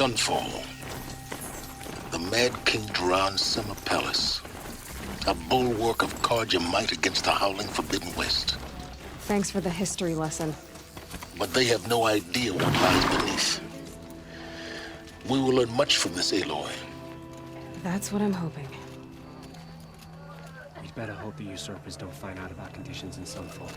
Sunfall. The Mad King Duran's summer palace. A bulwark of Carja might against the howling Forbidden West. Thanks for the history lesson. But they have no idea what lies beneath. We will learn much from this Aloy. That's what I'm hoping. We'd better hope the usurpers don't find out about conditions in Sunfall.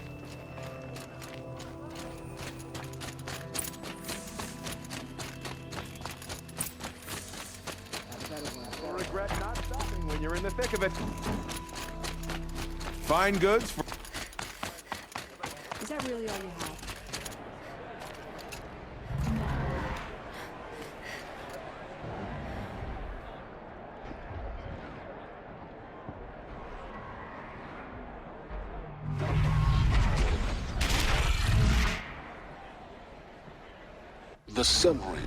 You'll regret not stopping when you're in the thick of it. Fine goods for... Is that really all you have? The submarine.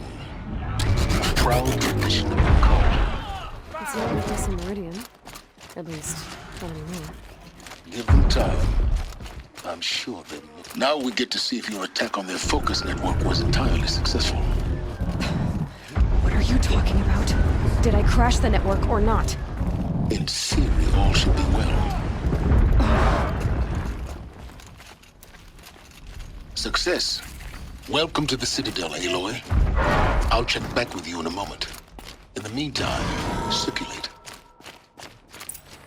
A proud tradition of the Carja. It's not really some Meridian. At least, not anymore. Give them time. I'm sure they will. Now we get to see if your attack on their focus network was entirely successful. What are you talking about? Did I crash the network or not? In theory, all should be well. Success. Welcome to the Citadel, Aloy. I'll check back with you in a moment. In the meantime, circulate.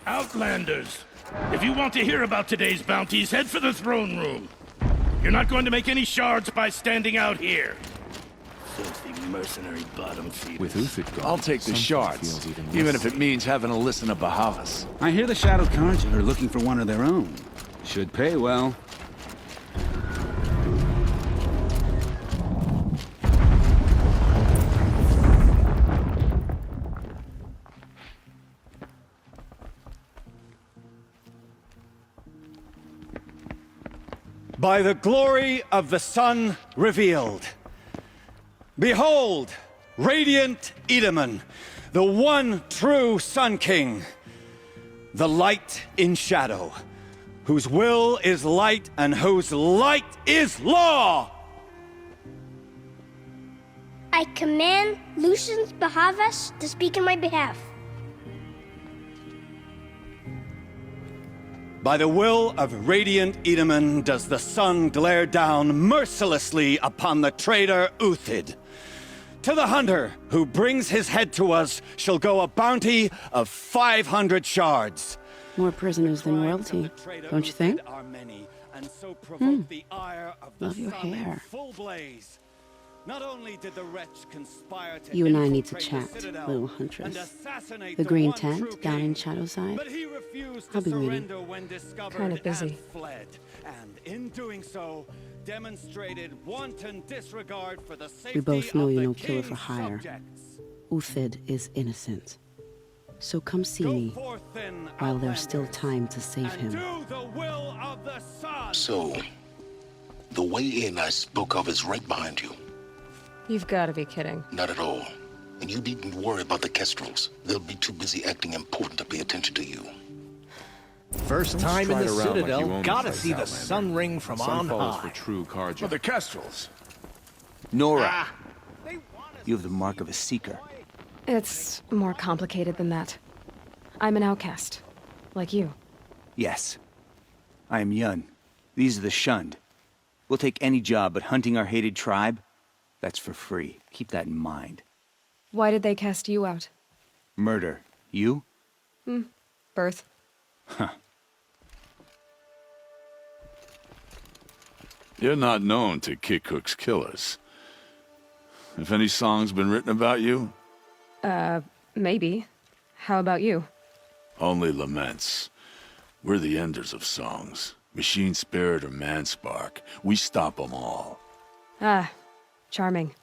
Outlanders! If you want to hear about today's bounties, head for the throne room. You're not going to make any shards by standing out here. Filthy mercenary bottom feeders. With Uthid gone, I'll take the shards, even if it means having to listen to Bahavas. I hear the Shadow Carja are looking for one of their own. Should pay well. By the glory of the sun revealed. Behold, radiant Edaman, the one true Sun King, the light in shadow, whose will is light and whose light is law! I command Lucius Bahavas to speak in my behalf. By the will of radiant Edaman does the sun glare down mercilessly upon the traitor Uthid. To the hunter who brings his head to us shall go a bounty of 500 shards. More prisoners than royalty, don't you think? Love your hair. Not only did the wretch conspire to You and I need to chat, little huntress. The green tent down in Shadowside. I'll be waiting. Kind of busy. And in doing so, demonstrated wanton disregard for the safety We both know of you're the no killer king's for hire. subjects. Uthid is innocent. So come see me while there's still time to save him. Do the will of the sun. So, the way in I spoke of is right behind you. You've got to be kidding. Not at all. And you needn't worry about the Kestrels. They'll be too busy acting important to pay attention to you. First time in the Citadel, like gotta see the sun ring from on Sunfall is high. for true Carja. For the Kestrels. Nora, you have the mark of a seeker. It's more complicated than that. I'm an outcast. Like you. Yes. I am Yun. These are the shunned. We'll take any job, but hunting our hated tribe, that's for free. Keep that in mind. Why did they cast you out? Murder. You? Birth. Huh. You're not known to kick Cook's killers. Have any songs been written about you? Maybe. How about you? Only laments. We're the enders of songs. Machine spirit or man spark. We stop them all. Ah, charming.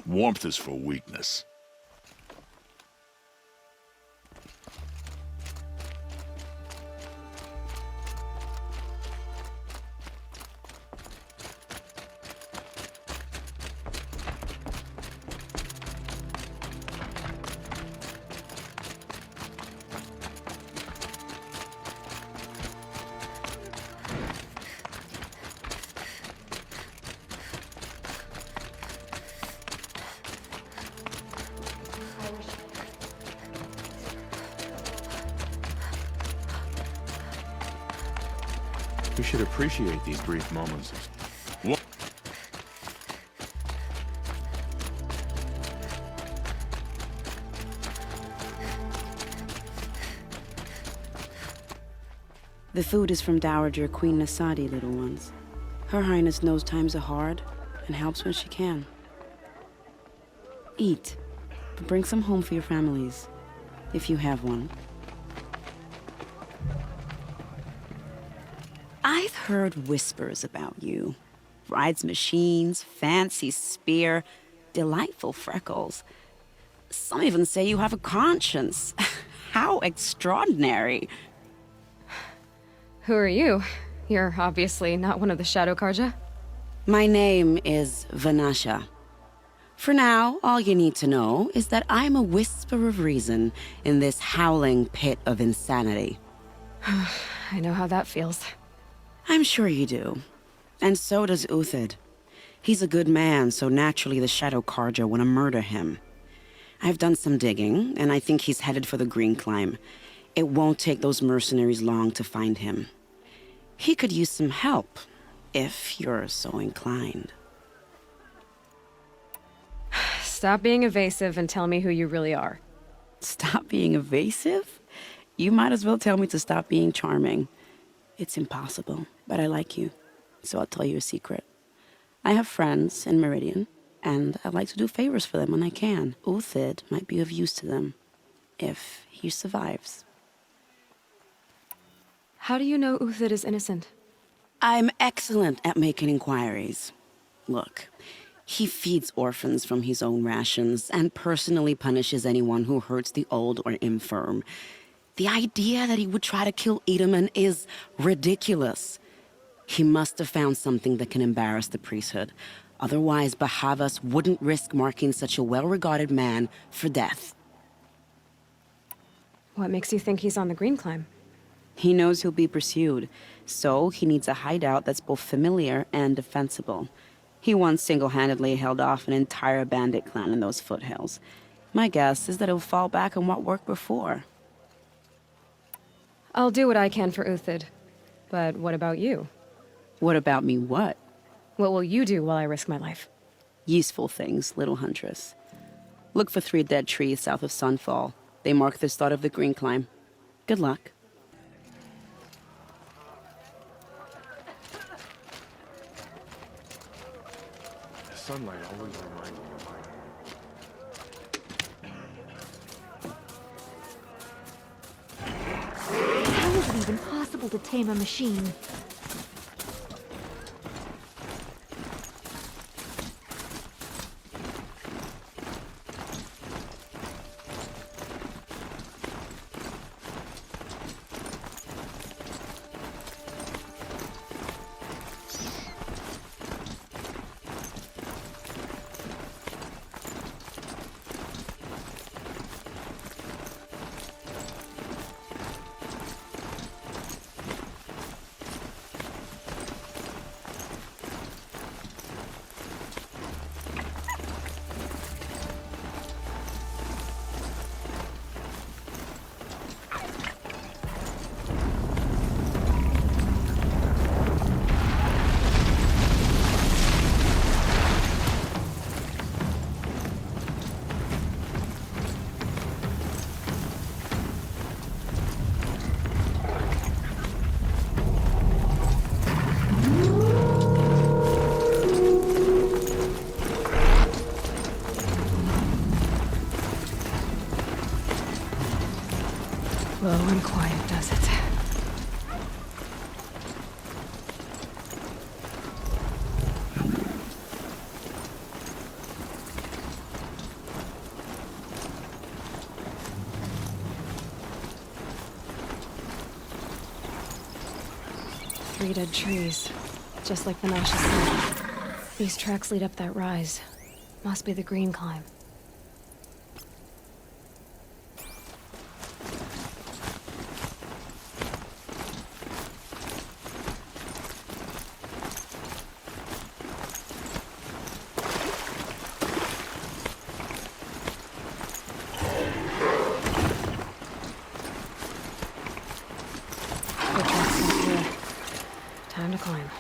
Warmth is for weakness. We should appreciate these brief moments. The food is from Dowager Queen Nasadi, little ones. Her Highness knows times are hard and helps when she can. Eat, but bring some home for your families, if you have one. I've heard whispers about you. Rides machines, fancy spear, delightful freckles. Some even say you have a conscience. How extraordinary. Who are you? You're obviously not one of the Shadow Karja. My name is Vanasha. For now, all you need to know is that I'm a whisper of reason in this howling pit of insanity. I know how that feels. I'm sure you do. And so does Uthid. He's a good man, so naturally the Shadow Karja want to murder him. I've done some digging, and I think he's headed for the Green Climb. It won't take those mercenaries long to find him. He could use some help, if you're so inclined. Stop being evasive and tell me who you really are. Stop being evasive? You might as well tell me to stop being charming. It's impossible, but I like you, so I'll tell you a secret. I have friends in Meridian, and I like to do favors for them when I can. Uthid might be of use to them, if he survives. How do you know Uthid is innocent? I'm excellent at making inquiries. Look, he feeds orphans from his own rations and personally punishes anyone who hurts the old or infirm. The idea that he would try to kill Edelman is ridiculous. He must have found something that can embarrass the priesthood. Otherwise, Bahavas wouldn't risk marking such a well-regarded man for death. What makes you think he's on the Green Climb? He knows he'll be pursued, so he needs a hideout that's both familiar and defensible. He once single-handedly held off an entire bandit clan in those foothills. My guess is that he'll fall back on what worked before. I'll do what I can for Uthid. But what about you? What about me what? What will you do while I risk my life? Useful things, little huntress. Look for 3 dead trees south of Sunfall. They mark the start of the Green Climb. Good luck. The sunlight always reminds me of home. How is it even possible to tame a machine? Low and quiet does it. Three dead trees, just like Vanasha said. These tracks lead up that rise. Must be the Green Climb. to climb.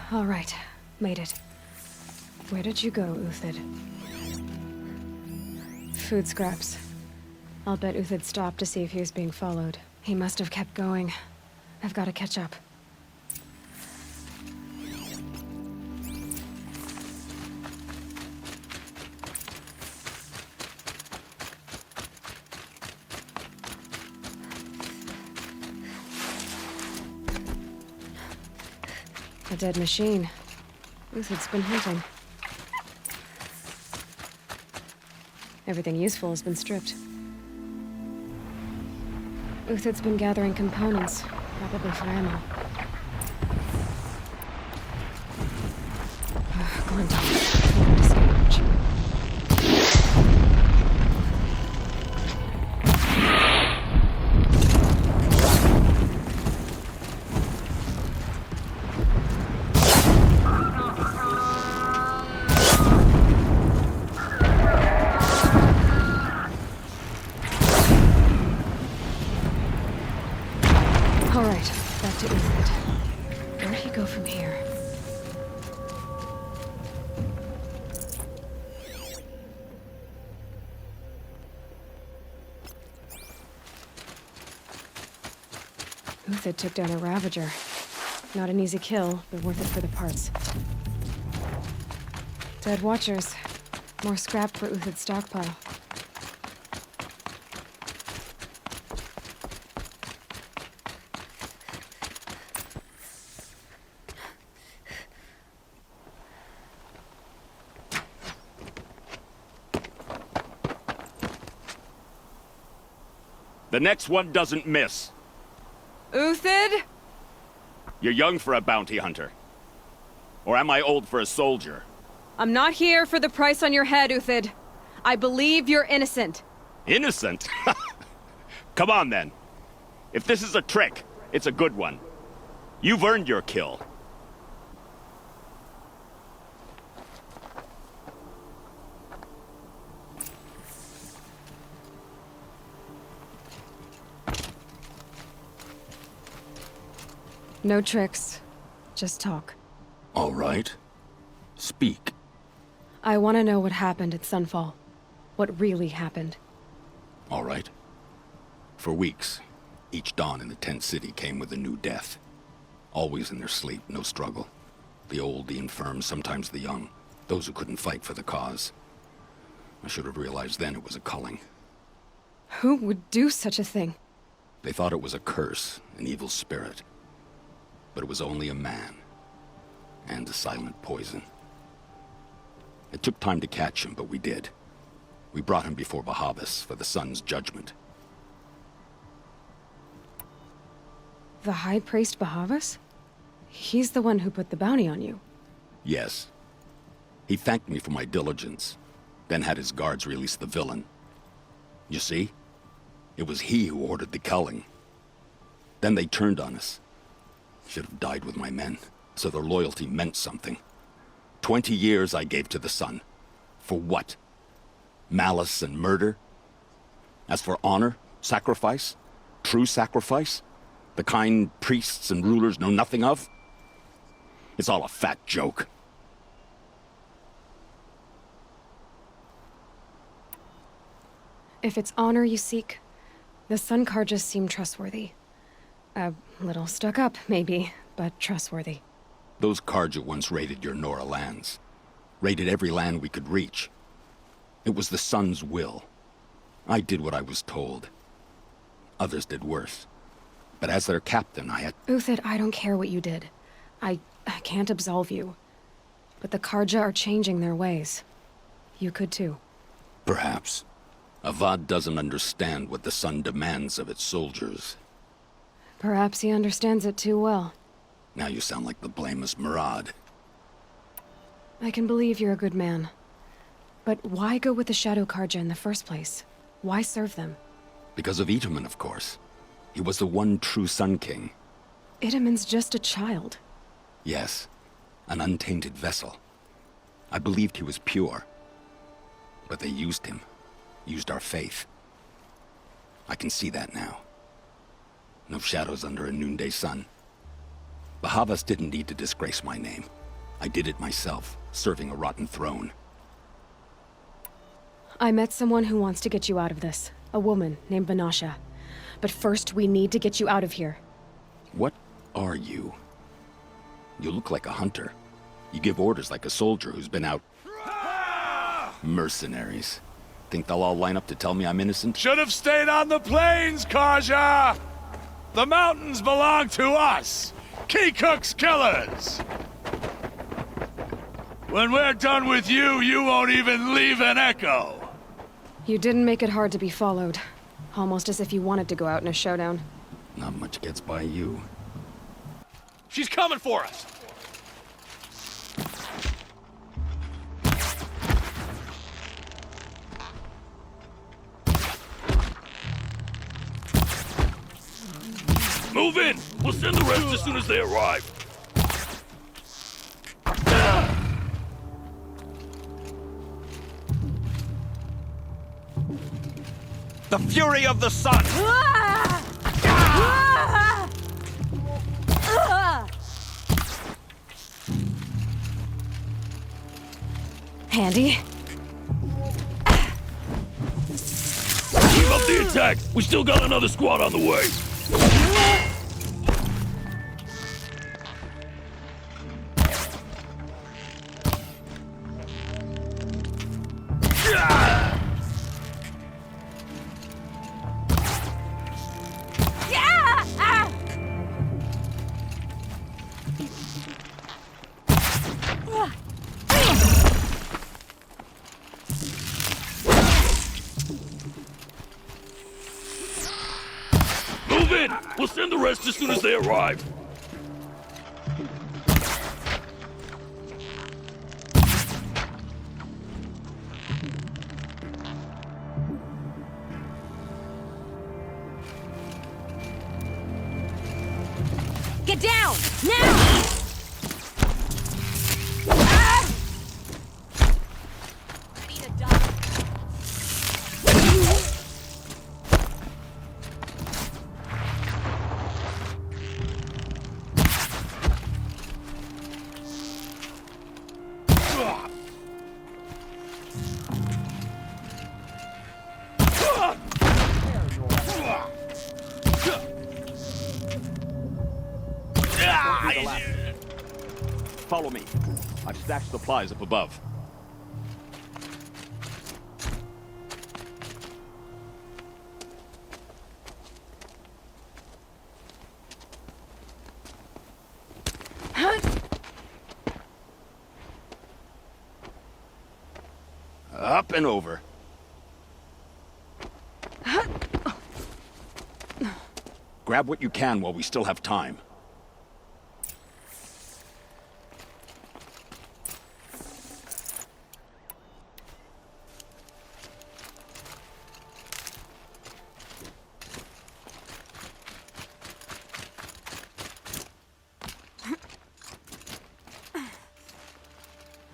All right, made it. Where did you go, Uthid? Food scraps. I'll bet Uthid stopped to see if he was being followed. He must have kept going. I've got to catch up. A dead machine. Uthid's been hunting. Everything useful has been stripped. Uthid's been gathering components, probably for ammo. Alright, back to Uthid. Where'd he go from here? Uthid took down a Ravager. Not an easy kill, but worth it for the parts. Dead Watchers. More scrap for Uthid's stockpile. The next one doesn't miss. Uthid? You're young for a bounty hunter. Or am I old for a soldier? I'm not here for the price on your head, Uthid. I believe you're innocent. Innocent? Come on, then. If this is a trick, it's a good one. You've earned your kill. No tricks. Just talk. All right. Speak. I want to know what happened at Sunfall. What really happened. All right. For weeks, each dawn in the tent city came with a new death. Always in their sleep, no struggle. The old, the infirm, sometimes the young. Those who couldn't fight for the cause. I should have realized then it was a culling. Who would do such a thing? They thought it was a curse, an evil spirit. But it was only a man. And a silent poison. It took time to catch him, but we did. We brought him before Bahavas for the sun's judgment. The High Priest Bahavas? He's the one who put the bounty on you. Yes. He thanked me for my diligence, then had his guards release the villain. You see? It was he who ordered the culling. Then they turned on us. Should have died with my men, so their loyalty meant something. 20 years I gave to the sun. For what? Malice and murder? As for honor, sacrifice, true sacrifice, the kind priests and rulers know nothing of? It's all a fat joke. If it's honor you seek, the Sun Karjas seem trustworthy. A little stuck up, maybe, but trustworthy. Those Karja once raided your Nora lands. Raided every land we could reach. It was the Sun's will. I did what I was told. Others did worse. But as their captain, I had... Uthid, I don't care what you did. I can't absolve you. But the Karja are changing their ways. You could too. Perhaps. Avad doesn't understand what the Sun demands of its soldiers. Perhaps he understands it too well. Now you sound like the blameless Murad. I can believe you're a good man. But why go with the Shadow Karja in the first place? Why serve them? Because of Itaman, of course. He was the one true Sun King. Itaman's just a child. Yes, an untainted vessel. I believed he was pure. But they used him. Used our faith. I can see that now. No shadows under a noonday sun. Bahavas didn't need to disgrace my name. I did it myself, serving a rotten throne. I met someone who wants to get you out of this. A woman named Vanasha. But first, we need to get you out of here. What are you? You look like a hunter. You give orders like a soldier who's been out... Mercenaries. Think they'll all line up to tell me I'm innocent? Should have stayed on the plains, Karja! The mountains belong to us! Keecook's killers! When we're done with you, you won't even leave an echo! You didn't make it hard to be followed. Almost as if you wanted to go out in a showdown. Not much gets by you. She's coming for us! Move in! We'll send the rest as soon as they arrive. The fury of the sun! Handy? Keep up the attack! We still got another squad on the way! Move in! We'll send the rest as soon as they arrive. Get down! Now! Follow me. I've stashed supplies up above. Up and over. Grab what you can while we still have time.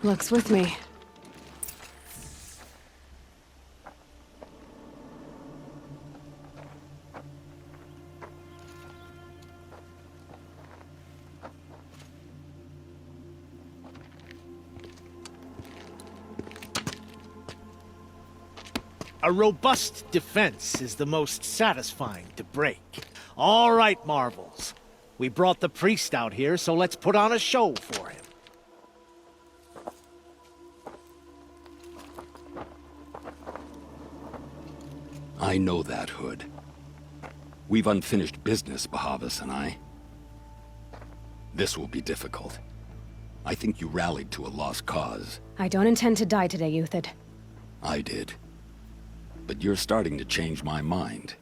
Luck's with me. A robust defense is the most satisfying to break. All right, Marvels. We brought the priest out here, so let's put on a show for him. I know that, Hood. We've unfinished business, Bahavas and I. This will be difficult. I think you rallied to a lost cause. I don't intend to die today, Uthid. I did. But you're starting to change my mind.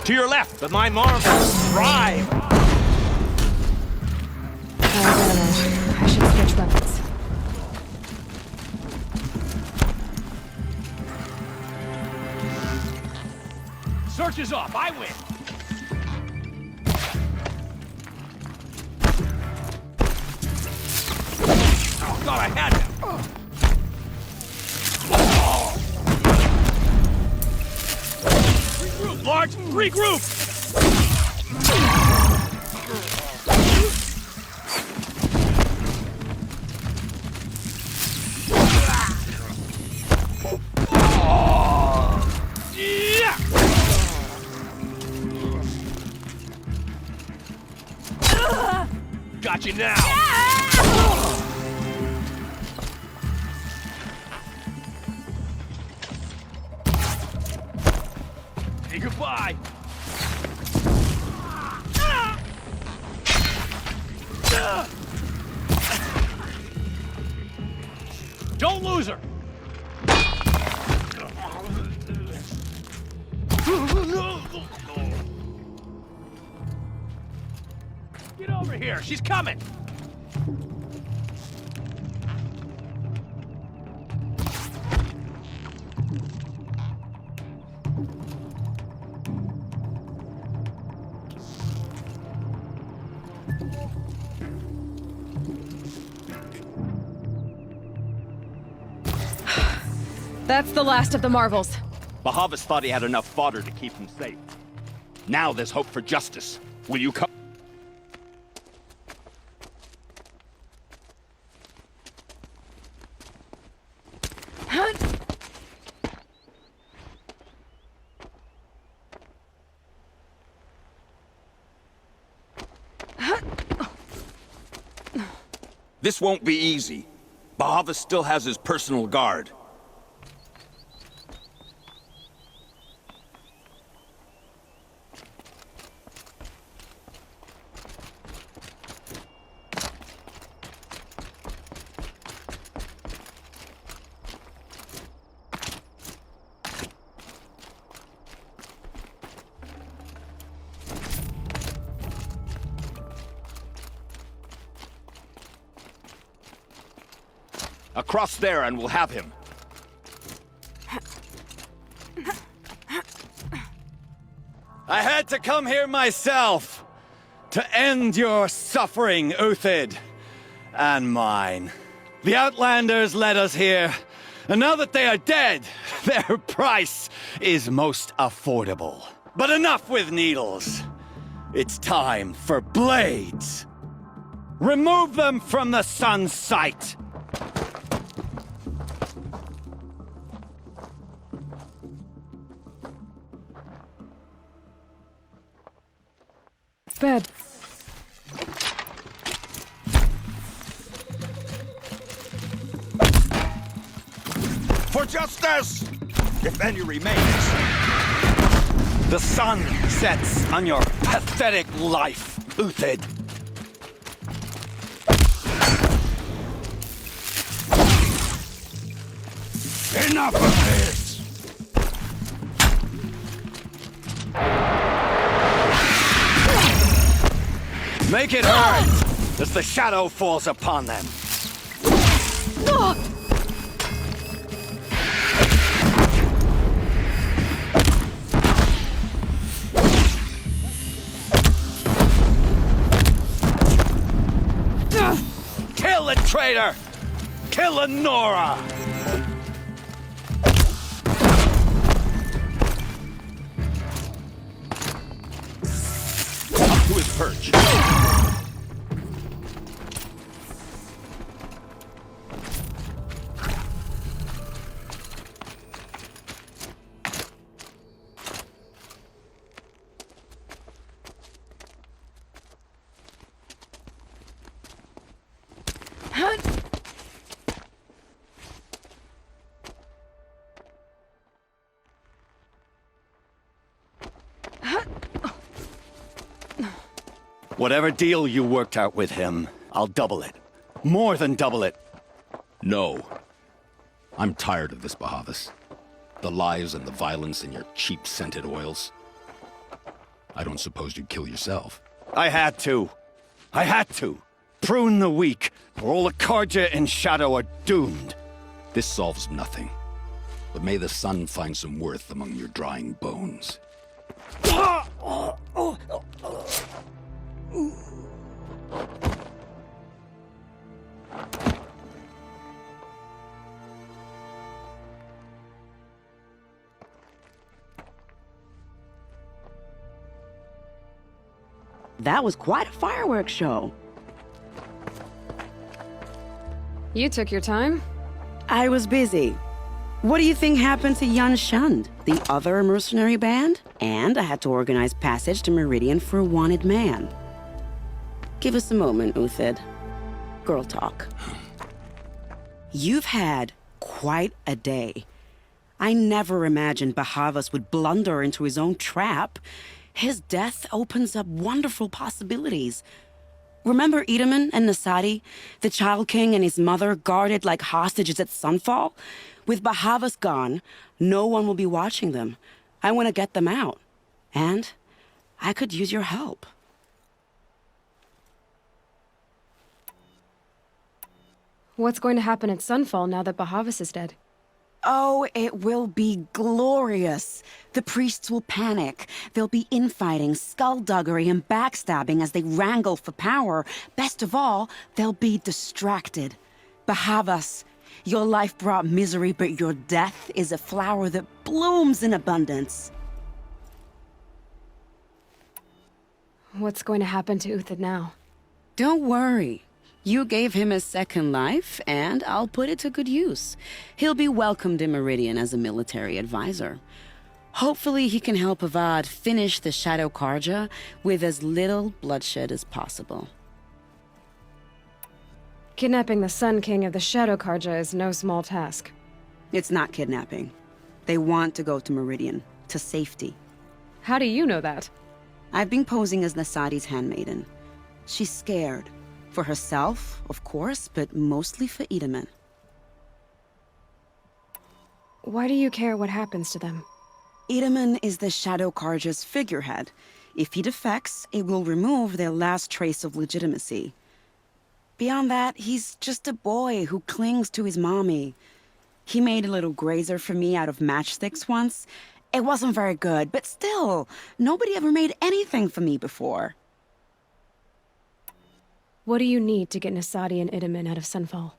To your left, but my marvels thrive. I should switch weapons. Search is off. I win. Oh God, I had him. Regroup, Large. Regroup. Got you now! Say goodbye! Don't lose her! Get over here! She's coming! That's the last of the Marvels. Bahavas thought he had enough fodder to keep him safe. Now there's hope for justice. Will you come? This won't be easy. Bahavas still has his personal guard. Across there and we'll have him. I had to come here myself to end your suffering, Uthid, and mine. The Outlanders led us here, and now that they are dead, their price is most affordable. But enough with needles. It's time for blades. Remove them from the sun's sight. Bed. For justice! If any remains. The sun sets on your pathetic life, Uthid. Enough of this! Make it hurt as the shadow falls upon them. Kill the traitor! Kill Lenora! perch. Whatever deal you worked out with him, I'll double it. More than double it. No. I'm tired of this, Bahavas. The lies and the violence and your cheap scented oils. I don't suppose you'd kill yourself. I had to. I had to. Prune the weak, or all the Karja in Shadow are doomed. This solves nothing. But may the sun find some worth among your drying bones. That was quite a fireworks show. You took your time? I was busy. What do you think happened to Jan Shund, the other mercenary band? And I had to organize passage to Meridian for a wanted man. Give us a moment, Uthid. Girl talk. You've had quite a day. I never imagined Bahavas would blunder into his own trap. His death opens up wonderful possibilities. Remember Edaman and Nasadi, the Child King and his mother guarded like hostages at Sunfall? With Bahavas gone, no one will be watching them. I want to get them out. And I could use your help. What's going to happen at Sunfall now that Bahavas is dead? Oh, it will be glorious. The priests will panic. There'll be infighting, skullduggery, and backstabbing as they wrangle for power. Best of all, they'll be distracted. Bahavas, your life brought misery, but your death is a flower that blooms in abundance. What's going to happen to Uthid now? Don't worry. You gave him a second life, and I'll put it to good use. He'll be welcomed in Meridian as a military advisor. Hopefully he can help Avad finish the Shadow Karja with as little bloodshed as possible. Kidnapping the Sun King of the Shadow Karja is no small task. It's not kidnapping. They want to go to Meridian, to safety. How do you know that? I've been posing as Nasadi's handmaiden. She's scared. For herself, of course, but mostly for Edaman. Why do you care what happens to them? Edaman is the Shadow Karja's figurehead. If he defects, it will remove their last trace of legitimacy. Beyond that, he's just a boy who clings to his mommy. He made a little grazer for me out of matchsticks once. It wasn't very good, but still, nobody ever made anything for me before. What do you need to get Nasadi and Edaman out of Sunfall?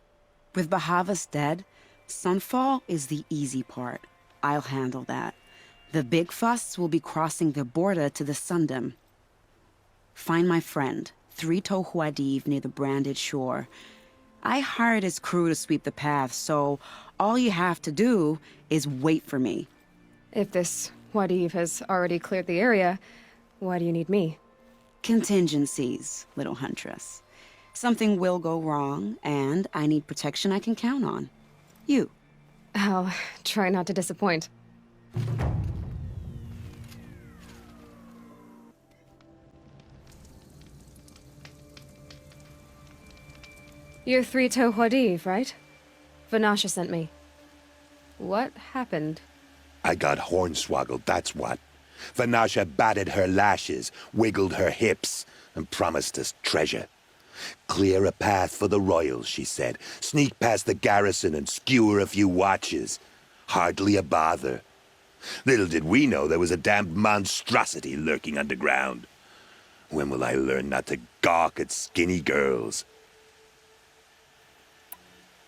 With Bahavas dead, Sunfall is the easy part. I'll handle that. The big fuss will be crossing the border to the Sundom. Find my friend, Traitor near the branded shore. I hired his crew to sweep the path, so all you have to do is wait for me. If this Wadiv has already cleared the area, why do you need me? Contingencies, little huntress. Something will go wrong, and I need protection I can count on. You. I'll try not to disappoint. You're Traitor Wadiv, right? Vanasha sent me. What happened? I got hornswoggled, that's what. Vanasha batted her lashes, wiggled her hips, and promised us treasure. Clear a path for the royals, she said. Sneak past the garrison and skewer a few watches. Hardly a bother. Little did we know there was a damned monstrosity lurking underground. When will I learn not to gawk at skinny girls?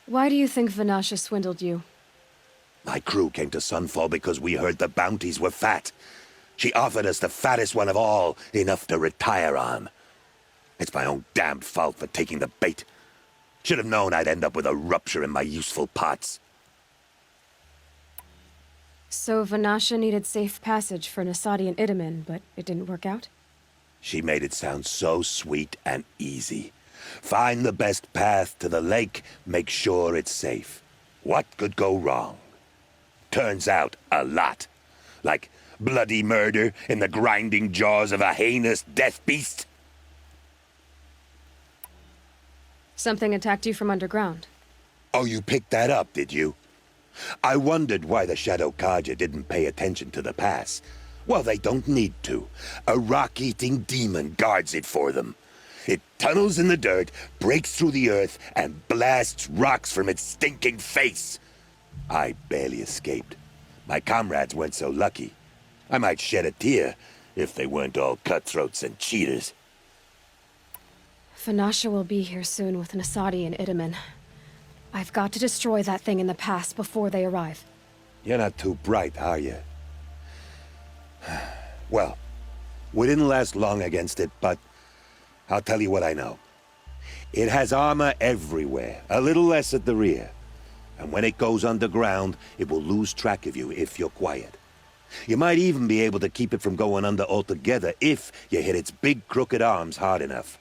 Why do you think Vanasha swindled you? My crew came to Sunfall because we heard the bounties were fat. She offered us the fattest one of all, enough to retire on. It's my own damn fault for taking the bait. Should have known I'd end up with a rupture in my useful parts. So Vanasha needed safe passage for Nasadi and Itamen, but it didn't work out? She made it sound so sweet and easy. Find the best path to the lake, make sure it's safe. What could go wrong? Turns out, a lot. Like bloody murder in the grinding jaws of a heinous death beast. Something attacked you from underground. Oh, you picked that up, did you? I wondered why the Shadow Kaja didn't pay attention to the pass. Well, they don't need to. A rock-eating demon guards it for them. It tunnels in the dirt, breaks through the earth, and blasts rocks from its stinking face. I barely escaped. My comrades weren't so lucky. I might shed a tear if they weren't all cutthroats and cheaters. Vanasha will be here soon with Nasadi and Itamen. I've got to destroy that thing in the pass before they arrive. You're not too bright, are you? Well, we didn't last long against it, but I'll tell you what I know. It has armor everywhere, a little less at the rear. And when it goes underground, it will lose track of you if you're quiet. You might even be able to keep it from going under altogether if you hit its big crooked arms hard enough.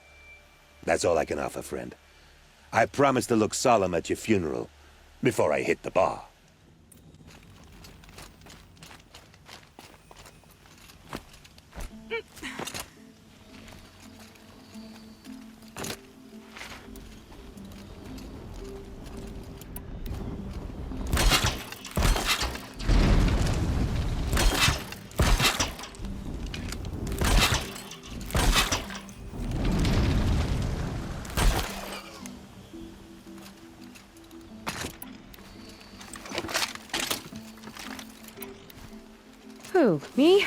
That's all I can offer, friend. I promise to look solemn at your funeral before I hit the bar. Who, me?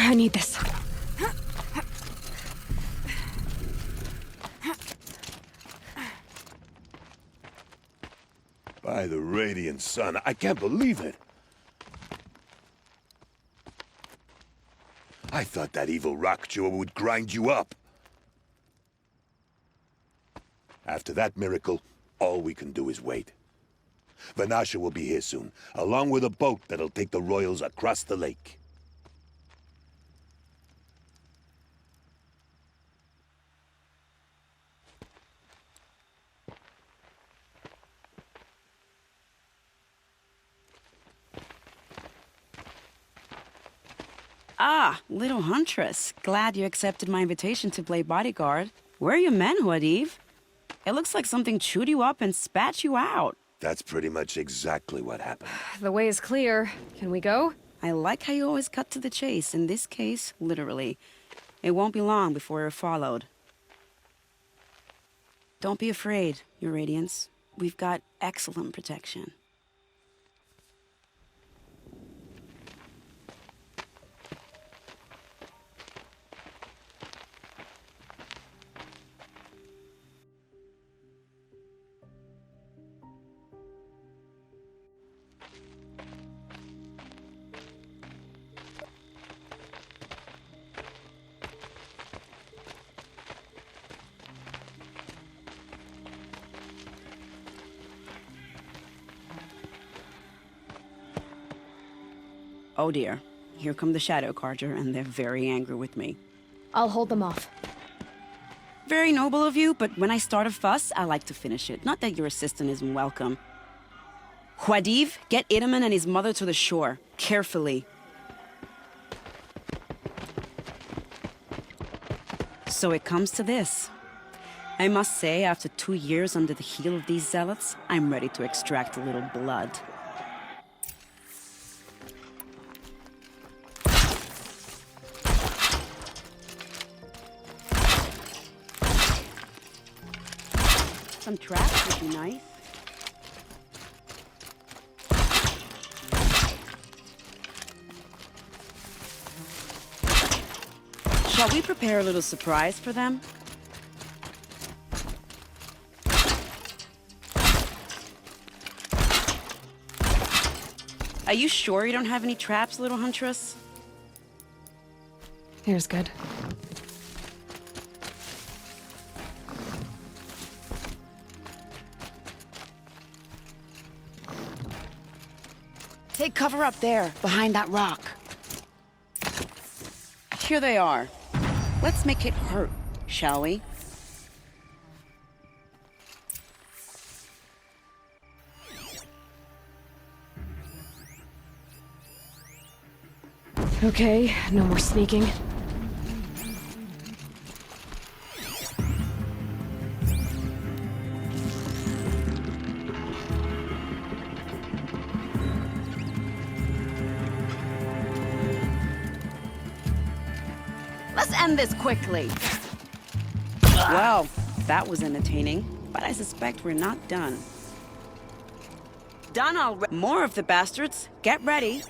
I need this. By the radiant sun, I can't believe it. I thought that evil rock chewer would grind you up. After that miracle, all we can do is wait. Vanasha will be here soon, along with a boat that'll take the royals across the lake. Ah, little huntress. Glad you accepted my invitation to play bodyguard. Where are your manhood, Eve? It looks like something chewed you up and spat you out. That's pretty much exactly what happened. The way is clear. Can we go? I like how you always cut to the chase. In this case, literally. It won't be long before we're followed. Don't be afraid, Your Radiance. We've got excellent protection. Oh dear. Here come the Shadow Carja, and they're very angry with me. I'll hold them off. Very noble of you, but when I start a fuss, I like to finish it. Not that your assistant isn't welcome. Huadiv, get Itaman and his mother to the shore. Carefully. So it comes to this. I must say, after 2 years under the heel of these zealots, I'm ready to extract a little blood. Some traps would be nice. Shall we prepare a little surprise for them? Are you sure you don't have any traps, little huntress? Here's good. Take cover up there, behind that rock. Here they are. Let's make it hurt, shall we? Okay, no more sneaking. Let's end this quickly. Well, that was entertaining, but I suspect we're not done. Done already. More of the bastards. Get ready.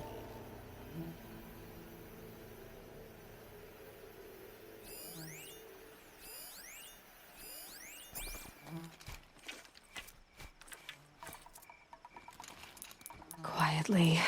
Quietly.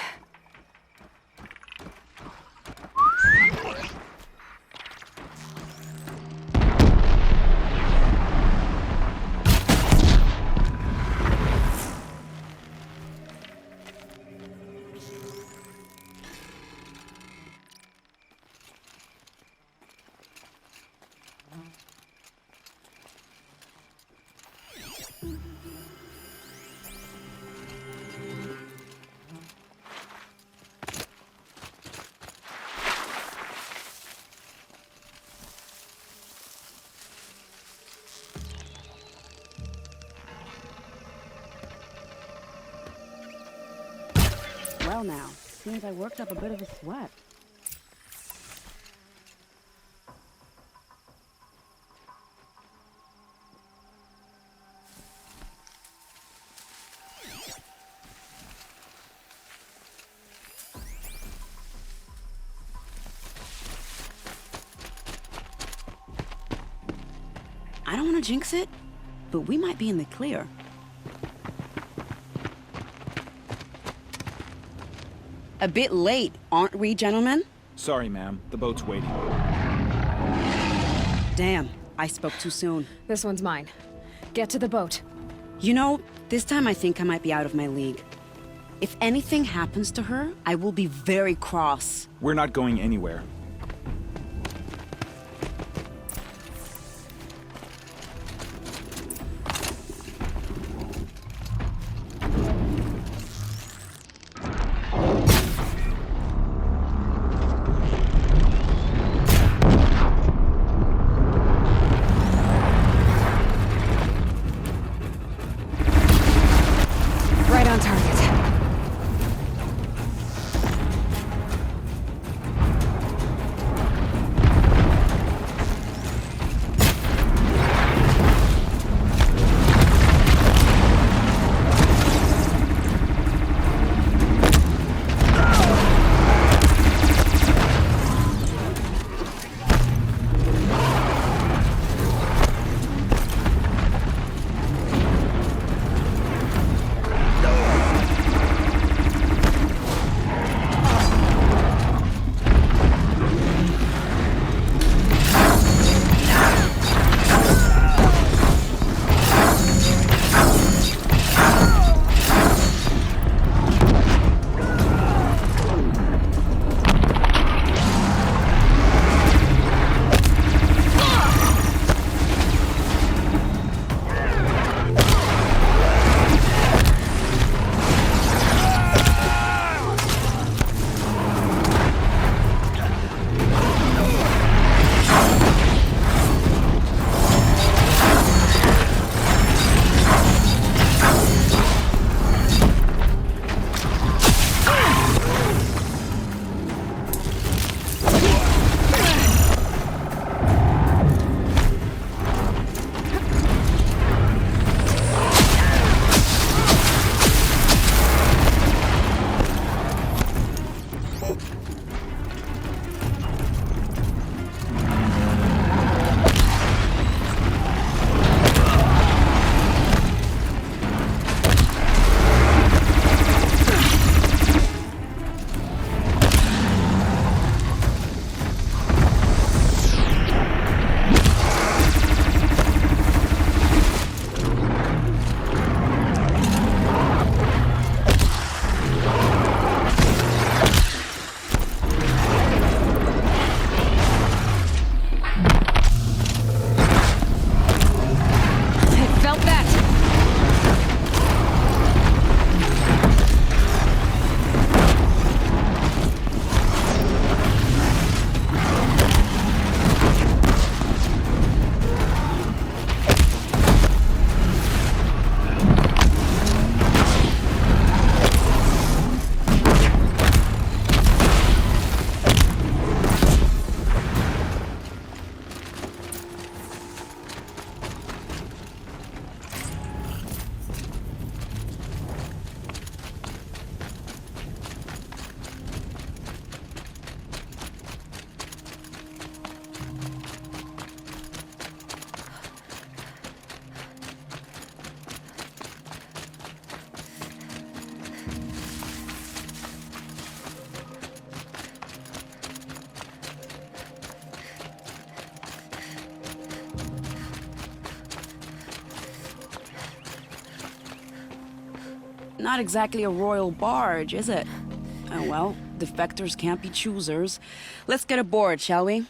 Well now, seems I worked up a bit of a sweat. I don't want to jinx it, but we might be in the clear. A bit late, aren't we, gentlemen? Sorry, ma'am. The boat's waiting. Damn, I spoke too soon. This one's mine. Get to the boat. You know, this time I think I might be out of my league. If anything happens to her, I will be very cross. We're not going anywhere. Right on target. Not exactly a royal barge, is it? Oh well, defectors can't be choosers. Let's get aboard, shall we?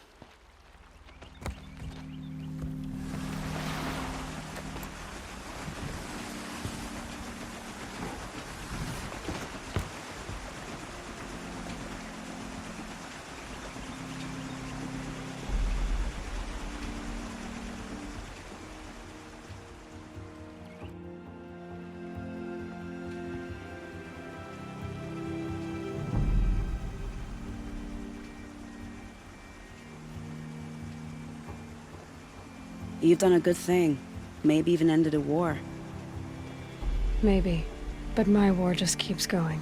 You've done a good thing. Maybe even ended a war. Maybe. But my war just keeps going.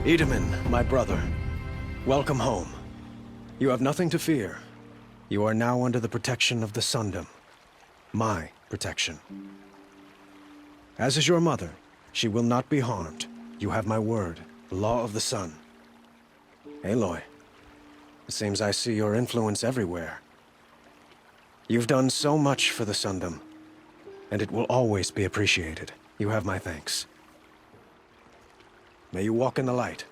Edaman, my brother, welcome home. You have nothing to fear. You are now under the protection of the Sundom. My protection. As is your mother, she will not be harmed. You have my word, the law of the sun. Aloy, it seems I see your influence everywhere. You've done so much for the Sundom, and it will always be appreciated. You have my thanks. May you walk in the light.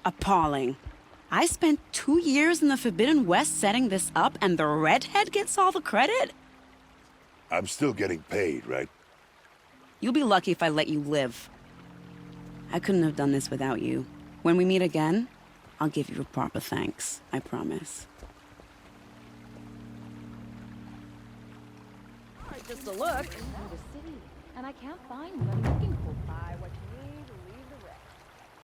Appalling. I spent 2 years in the Forbidden West setting this up, and the redhead gets all the credit? I'm still getting paid, right? You'll be lucky if I let you live. I couldn't have done this without you. When we meet again, I'll give you a proper thanks. I promise. Just a look. And I can't find what I'm looking for.